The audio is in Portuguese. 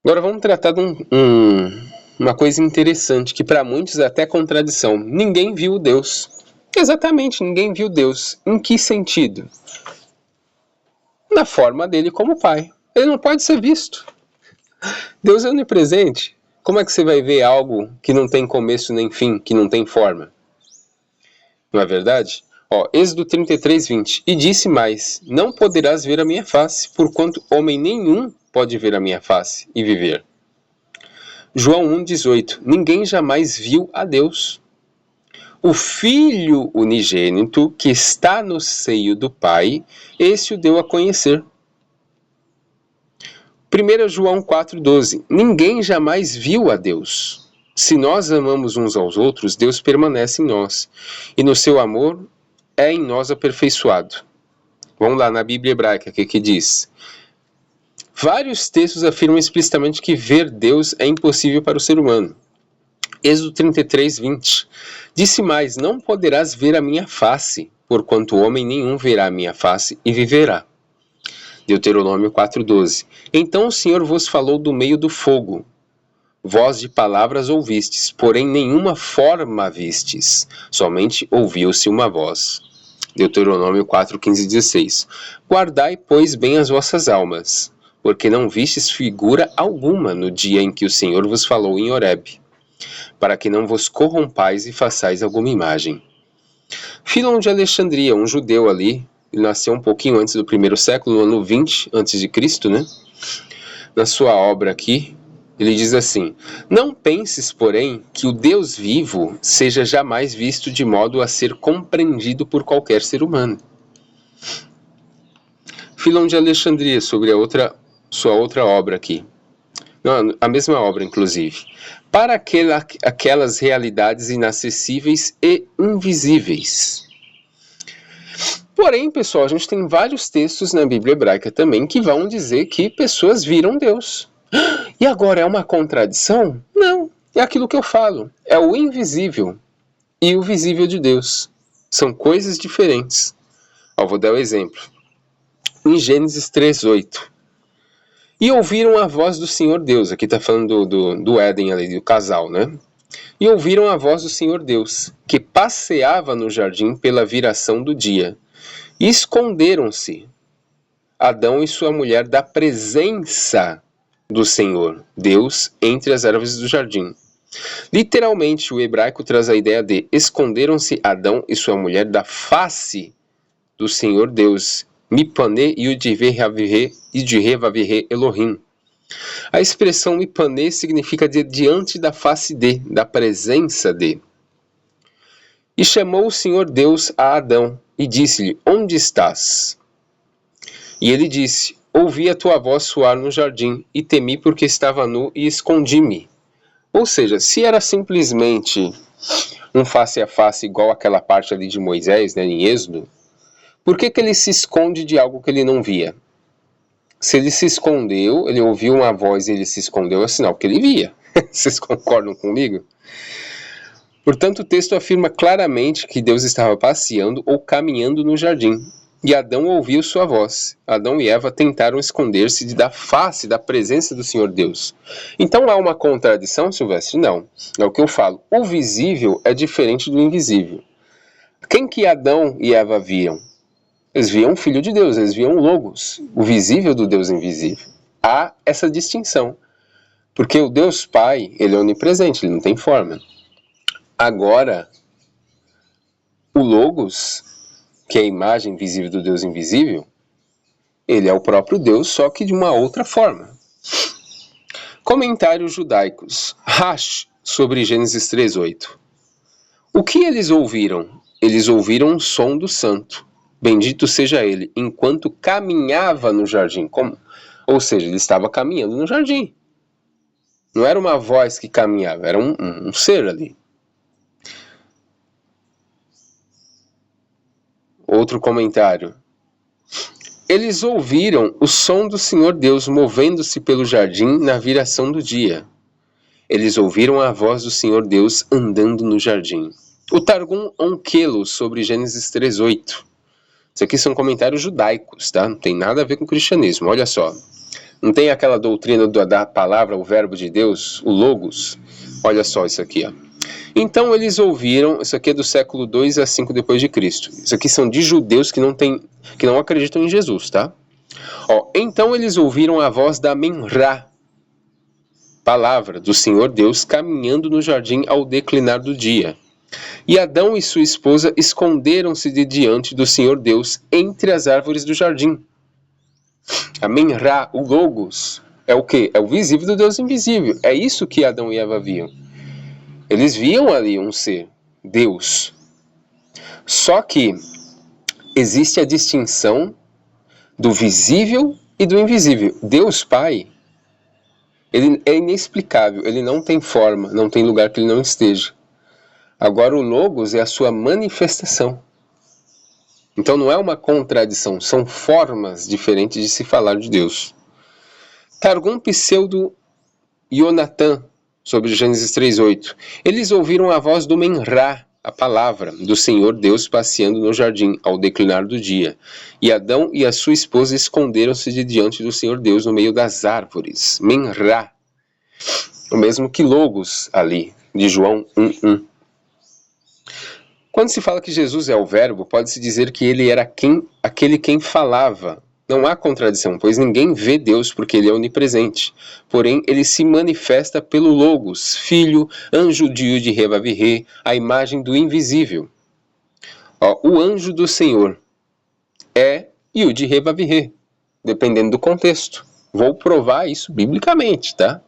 Agora vamos tratar de uma coisa interessante, que para muitos é até contradição. Ninguém viu Deus. Exatamente, ninguém viu Deus. Em que sentido? Na forma dele como Pai. Ele não pode ser visto. Deus é onipresente. Como é que você vai ver algo que não tem começo nem fim, que não tem forma? Não é verdade? Êxodo 33, 20. E disse mais: não poderás ver a minha face, porquanto homem nenhum pode ver a minha face e viver. João 1,18. Ninguém jamais viu a Deus. O Filho unigênito que está no seio do Pai, esse o deu a conhecer. 1 João 4,12. Ninguém jamais viu a Deus. Se nós amamos uns aos outros, Deus permanece em nós, e no seu amor é em nós aperfeiçoado. Vamos lá na Bíblia hebraica, que diz: vários textos afirmam explicitamente que ver Deus é impossível para o ser humano. Êxodo 33, 20. Disse mais: não poderás ver a minha face, porquanto homem nenhum verá a minha face e viverá. Deuteronômio 4,12. Então o Senhor vos falou do meio do fogo. Voz de palavras ouvistes, porém nenhuma forma vistes, somente ouviu-se uma voz. Deuteronômio 4, 15 e 16. Guardai, pois, bem as vossas almas, porque não vistes figura alguma no dia em que o Senhor vos falou em Horebe, para que não vos corrompais e façais alguma imagem. Filon de Alexandria, um judeu ali, ele nasceu um pouquinho antes do primeiro século, no ano 20 a.C., né? Na sua obra aqui, ele diz assim: não penses, porém, que o Deus vivo seja jamais visto de modo a ser compreendido por qualquer ser humano. Filon de Alexandria, sobre sua outra obra aqui. Não, a mesma obra, inclusive. Para aquelas realidades inacessíveis e invisíveis. Porém, pessoal, a gente tem vários textos na Bíblia hebraica também que vão dizer que pessoas viram Deus. E agora é uma contradição? Não, é aquilo que eu falo. É o invisível e o visível de Deus. São coisas diferentes. Vou dar um exemplo. Em Gênesis 3:8. E ouviram a voz do Senhor Deus. Aqui está falando do Éden ali, do casal, né? E ouviram a voz do Senhor Deus, que passeava no jardim pela viração do dia. E esconderam-se Adão e sua mulher da presença do Senhor, Deus, entre as árvores do jardim. Literalmente, o hebraico traz a ideia de esconderam-se Adão e sua mulher da face do Senhor Deus, Mipane Yudhivhe Vavhe Elohim. A expressão Mipane significa diante da face de, da presença de. E chamou o Senhor Deus a Adão e disse-lhe: onde estás? E ele disse: ouvi a tua voz soar no jardim e temi porque estava nu e escondi-me. Ou seja, se era simplesmente um face a face igual aquela parte ali de Moisés, né, em Êxodo, por que ele se esconde de algo que ele não via? Se ele se escondeu, ele ouviu uma voz e ele se escondeu, é sinal que ele via. Vocês concordam comigo? Portanto, o texto afirma claramente que Deus estava passeando ou caminhando no jardim. E Adão ouviu sua voz. Adão e Eva tentaram esconder-se da face, da presença do Senhor Deus. Então há uma contradição, Silvestre? Não. É o que eu falo. O visível é diferente do invisível. Quem que Adão e Eva viam? Eles viam o Filho de Deus, eles viam o Logos, o visível do Deus invisível. Há essa distinção. Porque o Deus Pai, ele é onipresente, ele não tem forma. Agora, o Logos, que é a imagem visível do Deus invisível, ele é o próprio Deus, só que de uma outra forma. Comentários judaicos. Rash, sobre Gênesis 3:8. O que eles ouviram? Eles ouviram o som do santo. Bendito seja ele, enquanto caminhava no jardim. Como? Ou seja, ele estava caminhando no jardim. Não era uma voz que caminhava, era um ser ali. Outro comentário. Eles ouviram o som do Senhor Deus movendo-se pelo jardim na viração do dia. Eles ouviram a voz do Senhor Deus andando no jardim. O Targum Onkelos, sobre Gênesis 3:8. Isso aqui são comentários judaicos, tá? Não tem nada a ver com o cristianismo. Olha só. Não tem aquela doutrina da palavra, o verbo de Deus, o Logos? Olha só isso aqui, ó. Então eles ouviram, isso aqui é do século 2 a 5 depois de Cristo. Isso aqui são de judeus que não acreditam em Jesus, tá? Ó, então eles ouviram a voz da Menrá, palavra do Senhor Deus, caminhando no jardim ao declinar do dia. E Adão e sua esposa esconderam-se de diante do Senhor Deus entre as árvores do jardim. A Menrá, o Logos, é o quê? É o visível do Deus invisível. É isso que Adão e Eva viam. Eles viam ali um ser, Deus. Só que existe a distinção do visível e do invisível. Deus Pai, ele é inexplicável, ele não tem forma, não tem lugar que ele não esteja. Agora o Logos é a sua manifestação. Então não é uma contradição, são formas diferentes de se falar de Deus. Targum Pseudo Yonatan, sobre Gênesis 3:8. Eles ouviram a voz do Menrá, a palavra do Senhor Deus passeando no jardim ao declinar do dia. E Adão e a sua esposa esconderam-se de diante do Senhor Deus no meio das árvores. Menrá, o mesmo que Logos ali, de João 1:1. Quando se fala que Jesus é o verbo, pode-se dizer que ele era aquele quem falava. Não há contradição, pois ninguém vê Deus porque ele é onipresente. Porém, ele se manifesta pelo Logos, Filho, anjo de Yud-Heh-Vav-Heh, a imagem do invisível. O anjo do Senhor é Yud-Heh-Vav-Heh, dependendo do contexto. Vou provar isso biblicamente, tá?